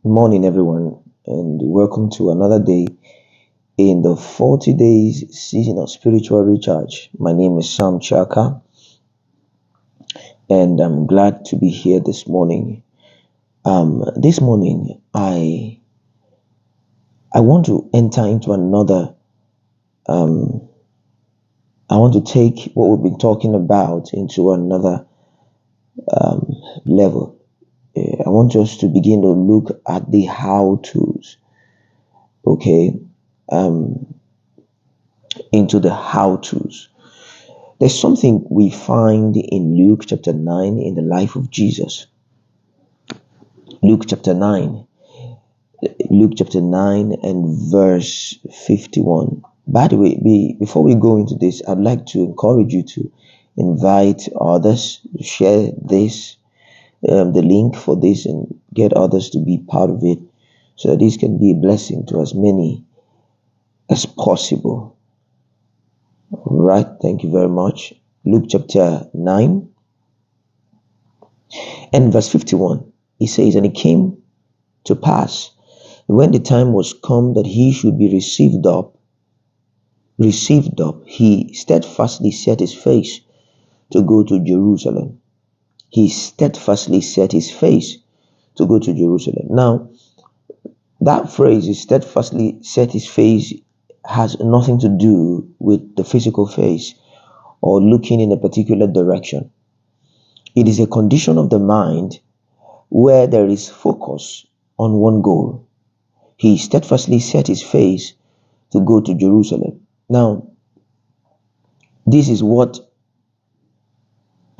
Morning, everyone, and welcome to another day in the 40 days season of spiritual recharge. My name is Sam Chaka, and I'm glad to be here this morning. This morning, I want to enter into another. Um, I want to take what we've been talking about into another level. I want us to begin to look at the how tos. Okay, um, into the how tos. There's something we find in Luke chapter 9 in the life of Jesus. Luke chapter 9. Luke chapter 9 and verse 51. By the way, before we go into this, I'd like to encourage you to invite others, share this, the link for this, and get others to be part of it so that this can be a blessing to as many as possible. Right, thank you very much. Luke chapter 9 and verse 51. He says, "And it came to pass, when the time was come that he should be received up, he steadfastly set his face to go to Jerusalem." He steadfastly set his face to go to Jerusalem. Now, that phrase, he steadfastly set his face, has nothing to do with the physical face or looking in a particular direction. It is a condition of the mind where there is focus on one goal. He steadfastly set his face to go to Jerusalem. Now, this is what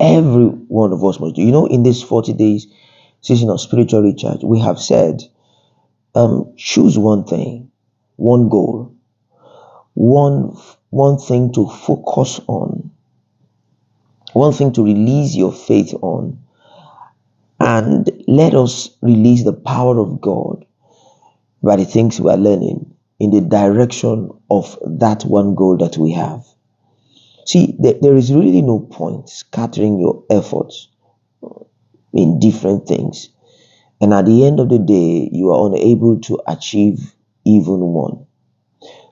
every one of us must do. In this 40 days season of spiritual recharge, we have said, choose one thing, one goal, one thing to focus on, one thing to release your faith on, and let us release the power of God by the things we are learning in the direction of that one goal that we have. See, there is really no point scattering your efforts in different things. And at the end of the day, you are unable to achieve even one.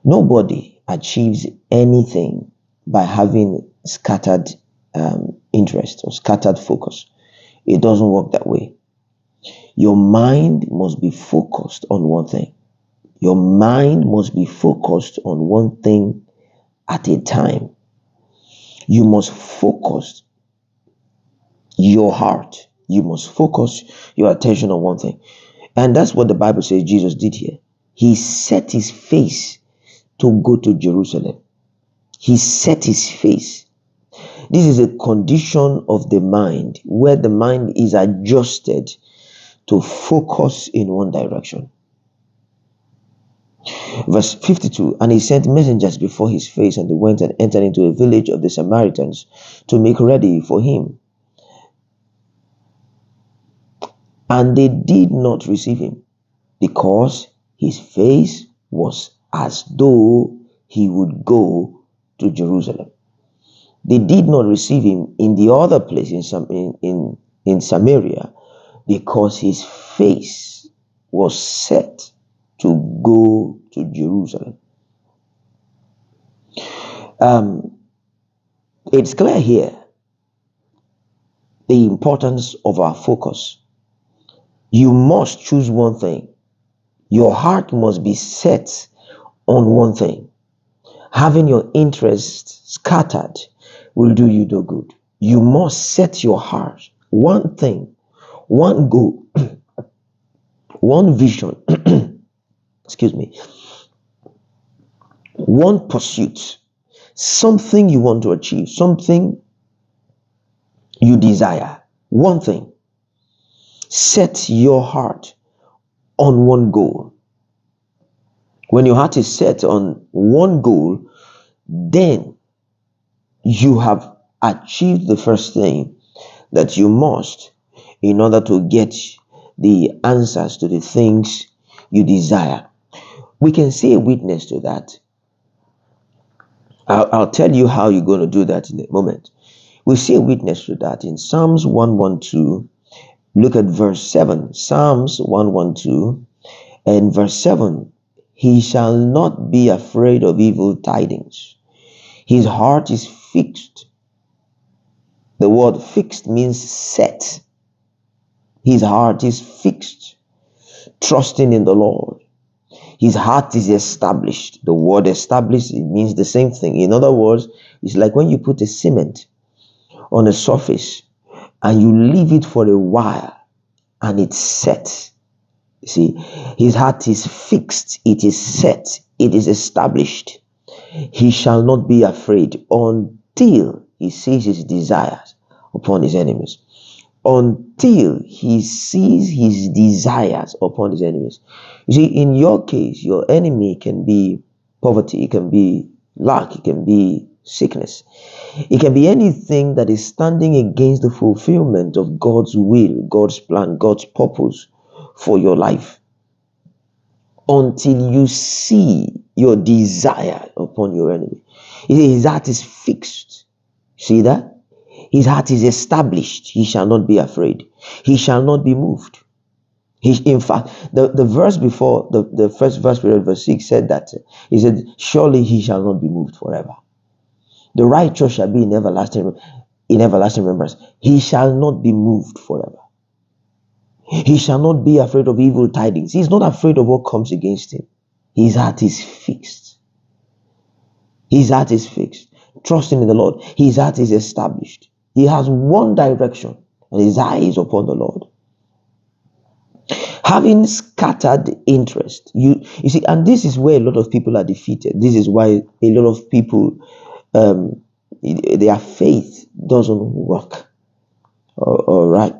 Nobody achieves anything by having scattered interest or scattered focus. It doesn't work that way. Your mind must be focused on one thing. Your mind must be focused on one thing at a time. You must focus your heart. You must focus your attention on one thing. And that's what the Bible says Jesus did here. He set his face to go to Jerusalem. He set his face. This is a condition of the mind where the mind is adjusted to focus in one direction. Verse 52, "And he sent messengers before his face, and they went and entered into a village of the Samaritans to make ready for him. And they did not receive him, because his face was as though he would go to Jerusalem." They did not receive him in the other place in Samaria, because his face was set to go to Jerusalem. It's clear here the importance of our focus. You must choose one thing. Your heart must be set on one thing. Having your interest scattered will do you no good. You must set your heart, one thing, one goal, one vision, excuse me, one pursuit, something you want to achieve, something you desire, one thing. Set your heart on one goal. When your heart is set on one goal, then you have achieved the first thing that you must in order to get the answers to the things you desire. We can see a witness to that. I'll tell you how you're going to do that in a moment. We see a witness to that in Psalms 112 Look at verse 7, Psalms 112 and verse 7. He shall not be afraid of evil tidings. His heart is fixed. The word fixed means set. His heart is fixed, trusting in the Lord. His heart is established. The word established, it means the same thing. In other words, it's like when you put a cement on a surface and you leave it for a while and it's set. You see, his heart is fixed, it is set, it is established. He shall not be afraid until he sees his desires upon his enemies. Until he sees his desires upon his enemies. You see, in your case, your enemy can be poverty, it can be lack, it can be sickness. It can be anything that is standing against the fulfillment of God's will, God's plan, God's purpose for your life. Until you see your desire upon your enemy. His heart is fixed. See that? His heart is established. He shall not be afraid. He shall not be moved. In fact, the verse before, the first verse, verse 6 said that. He said, surely he shall not be moved forever. The righteous shall be in everlasting remembrance. He shall not be moved forever. He shall not be afraid of evil tidings. He's not afraid of what comes against him. His heart is fixed. His heart is fixed. Trusting in the Lord. His heart is established. He has one direction, and his eye is upon the Lord. Having scattered interest, you see, and this is where a lot of people are defeated. This is why a lot of people, their faith doesn't work. All right.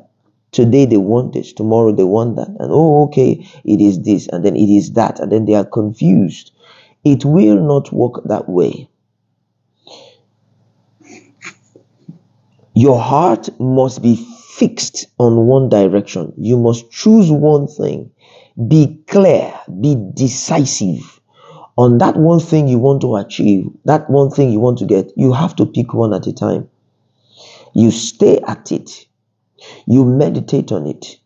Today they want this, tomorrow they want that, and okay, it is this, and then it is that, and then they are confused. It will not work that way. Your heart must be fixed on one direction. You must choose one thing. Be clear, be decisive on that one thing you want to achieve, that one thing you want to get. You have to pick one at a time. You stay at it. You meditate on it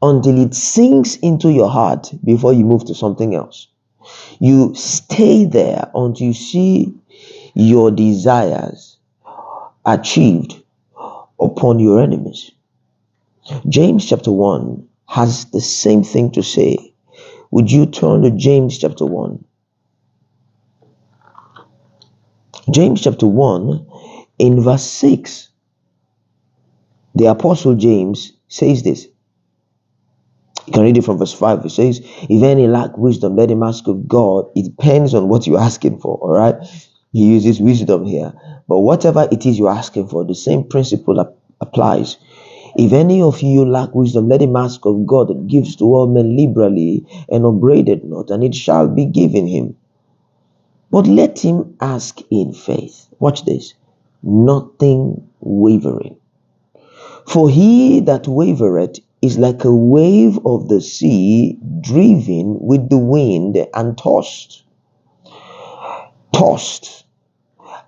until it sinks into your heart before you move to something else. You stay there until you see your desires achieved upon your enemies. James chapter 1 has the same thing to say. Would you turn to James chapter 1? James chapter 1 in verse 6. The apostle James says this. You can read it from verse 5. It says, if any lack wisdom, let him ask of God. It depends on what you're asking for, all right? He uses wisdom here. But whatever it is you're asking for, the same principle applies. If any of you lack wisdom, let him ask of God that gives to all men liberally and upbraided not, and it shall be given him. But let him ask in faith. Watch this. Nothing wavering. For he that wavereth is like a wave of the sea, driven with the wind and tossed.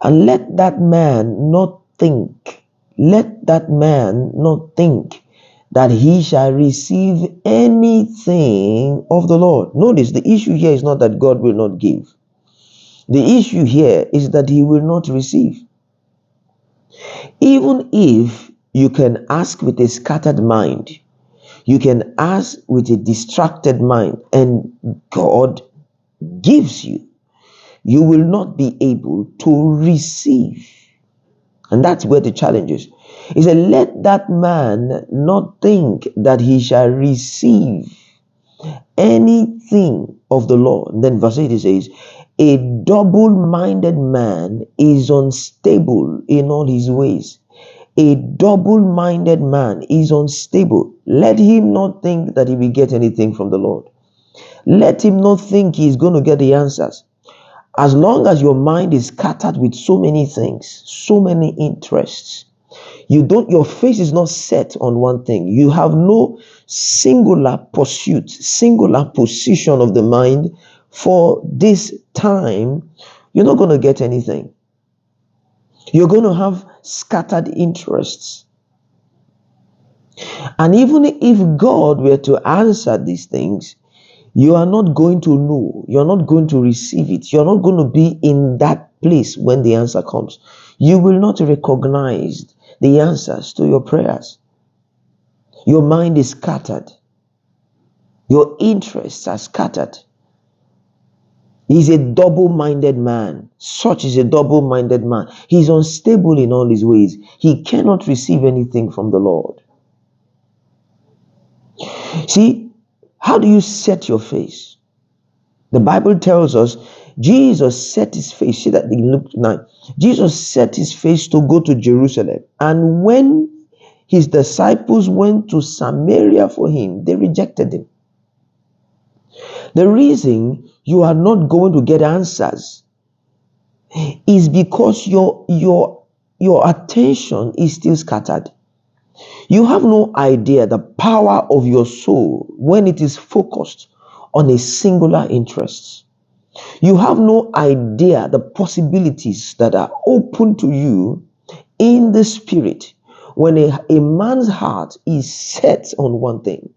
And let that man not think that he shall receive anything of the Lord. Notice the issue here is not that God will not give. The issue here is that he will not receive. Even if you can ask with a scattered mind, you can ask with a distracted mind, and God gives you, you will not be able to receive. And that's where the challenge is. He said, let that man not think that he shall receive anything of the Lord. And then verse 8 says, a double-minded man is unstable in all his ways. A double-minded man is unstable. Let him not think that he will get anything from the Lord. Let him not think he's going to get the answers. As long as your mind is scattered with so many things, so many interests, your face is not set on one thing. You have no singular pursuit, singular position of the mind for this time. You're not going to get anything. You're going to have scattered interests. And even if God were to answer these things, you are not going to know, you're not going to receive it, you're not going to be in that place when the answer comes. You will not recognize the answers to your prayers. Your mind is scattered, your interests are scattered. He's a double-minded man. Such is a double-minded man. He's unstable in all his ways. He cannot receive anything from the Lord. See, how do you set your face? The Bible tells us Jesus set his face. See that in Luke 9. Jesus set his face to go to Jerusalem. And when his disciples went to Samaria for him, they rejected him. The reason you are not going to get answers is because your attention is still scattered. You have no idea the power of your soul when it is focused on a singular interest. You have no idea the possibilities that are open to you in the spirit when a man's heart is set on one thing.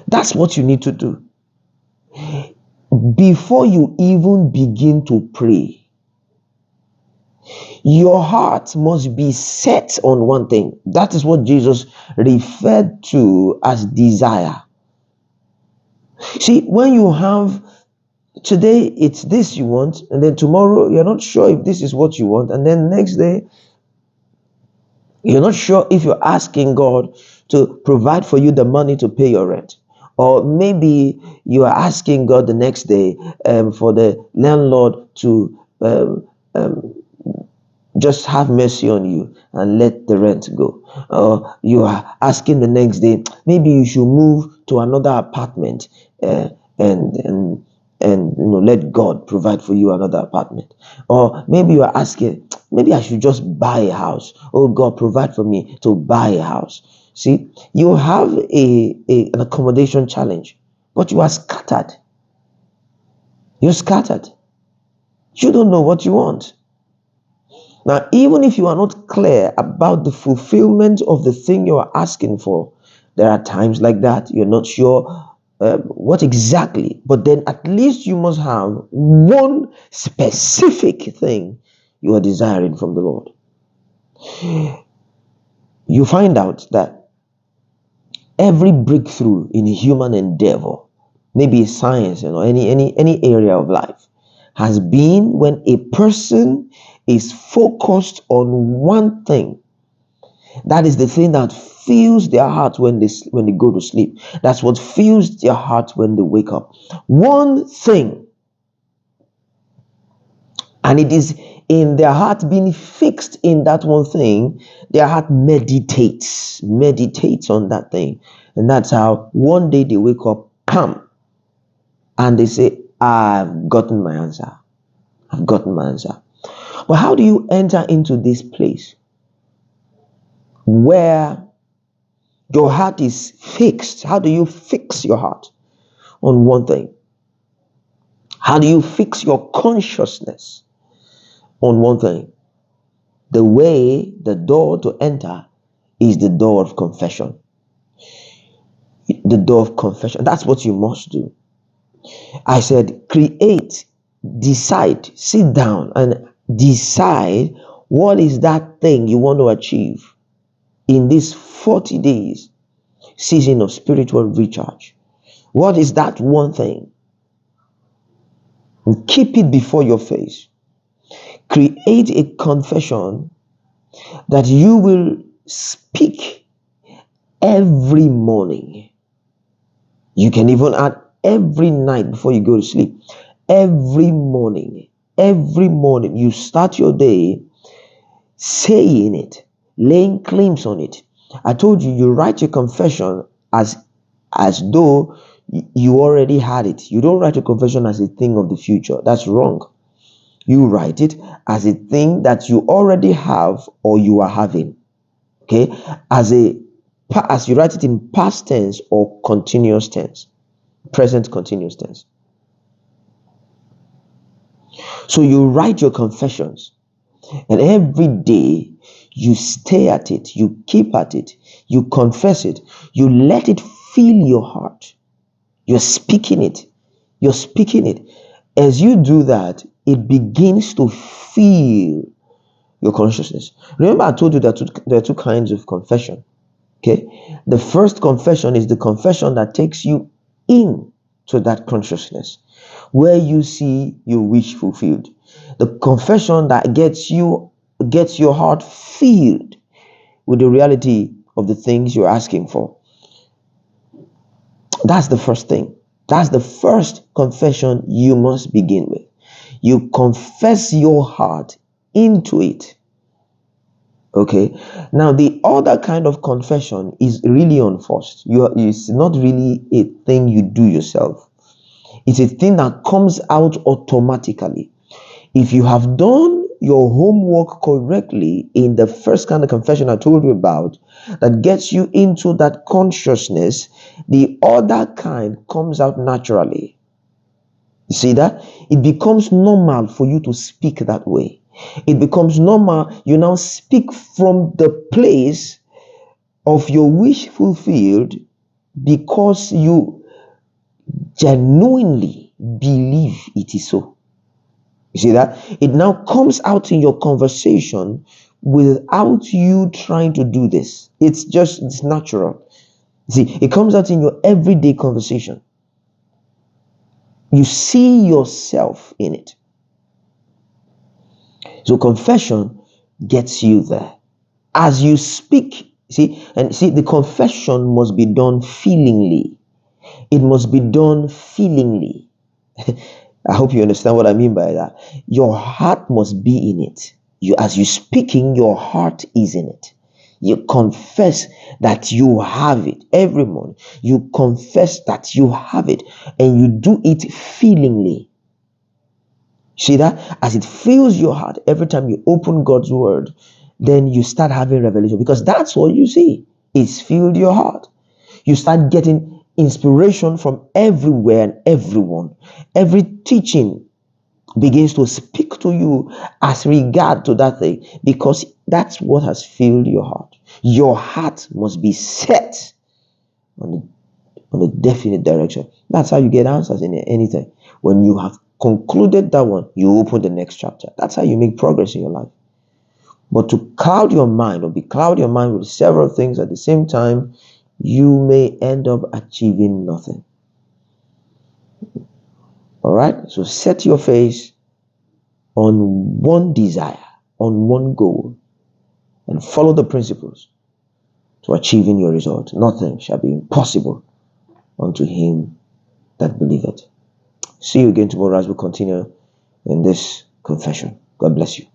That's what you need to do. Before you even begin to pray, your heart must be set on one thing. That is what Jesus referred to as desire. See, when you have today, it's this you want, and then tomorrow, you're not sure if this is what you want, and then next day, you're not sure if you're asking God to provide for you the money to pay your rent. Or maybe you are asking God the next day for the landlord to just have mercy on you and let the rent go. Or you are asking the next day, maybe you should move to another apartment and let God provide for you another apartment. Or maybe you are asking, maybe I should just buy a house. Oh God, provide for me to buy a house. See, you have an accommodation challenge, but you are scattered. You're scattered. You don't know what you want. Now, even if you are not clear about the fulfillment of the thing you are asking for, there are times like that you're not sure what exactly, but then at least you must have one specific thing you are desiring from the Lord. You find out that every breakthrough in human endeavor, maybe science, any area of life, has been when a person is focused on one thing. That is the thing that fills their heart when they go to sleep. That's what fills their heart when they wake up. One thing. And it is in their heart being fixed in that one thing, their heart meditates on that thing. And that's how one day they wake up, and they say, I've gotten my answer. I've gotten my answer. But how do you enter into this place where your heart is fixed? How do you fix your heart on one thing? How do you fix your consciousness on one thing? The way, the door to enter is the door of confession. The door of confession. That's what you must do. I said, create, decide, sit down and decide what is that thing you want to achieve in this 40 days season of spiritual recharge. What is that one thing? And keep it before your face. Create a confession that you will speak every morning. You can even add every night before you go to sleep. Every morning you start your day saying it, laying claims on it. I told you, you write your confession as though you already had it. You don't write your confession as a thing of the future. That's wrong. You write it as a thing that you already have or you are having. Okay? As you write it in past tense or continuous tense. Present continuous tense. So you write your confessions, and every day You stay at it, you keep at it, you confess it, you let it fill your heart. You're speaking it. You're speaking it. As you do that, it begins to fill your consciousness. Remember, I told you that there are two kinds of confession. Okay, the first confession is the confession that takes you in to that consciousness, where you see your wish fulfilled. The confession that gets your heart filled with the reality of the things you're asking for. That's the first thing. That's the first confession you must begin with. You confess your heart into it. Okay. Now, the other kind of confession is really unforced. It's not really a thing you do yourself. It's a thing that comes out automatically. If you have done your homework correctly in the first kind of confession I told you about, that gets you into that consciousness, the other kind comes out naturally. You see that? It becomes normal for you to speak that way. It becomes normal. You now speak from the place of your wish fulfilled because you genuinely believe it is so. You see that? It now comes out in your conversation without you trying to do this. It's natural. See, it comes out in your everyday conversation. You see yourself in it. So confession gets you there. As you speak, the confession must be done feelingly. It must be done feelingly. I hope you understand what I mean by that. Your heart must be in it. As you speaking, your heart is in it. You confess that you have it every morning. You confess that you have it, and you do it feelingly. See that? As it fills your heart every time you open God's word, then you start having revelation, because that's what you see. It's filled your heart. You start getting inspiration from everywhere and everyone. Every teaching begins to speak to you as regard to that thing, because that's what has filled your heart. Your heart must be set on a definite direction. That's how you get answers in anything. When you have concluded that one, you open the next chapter. That's how you make progress in your life. But to cloud your mind, or be cloud your mind with several things at the same time, you may end up achieving nothing. All right? So set your face on one desire, on one goal, and follow the principles to achieving your result. Nothing shall be impossible unto him that believeth. See you again tomorrow as we continue in this confession. God bless you.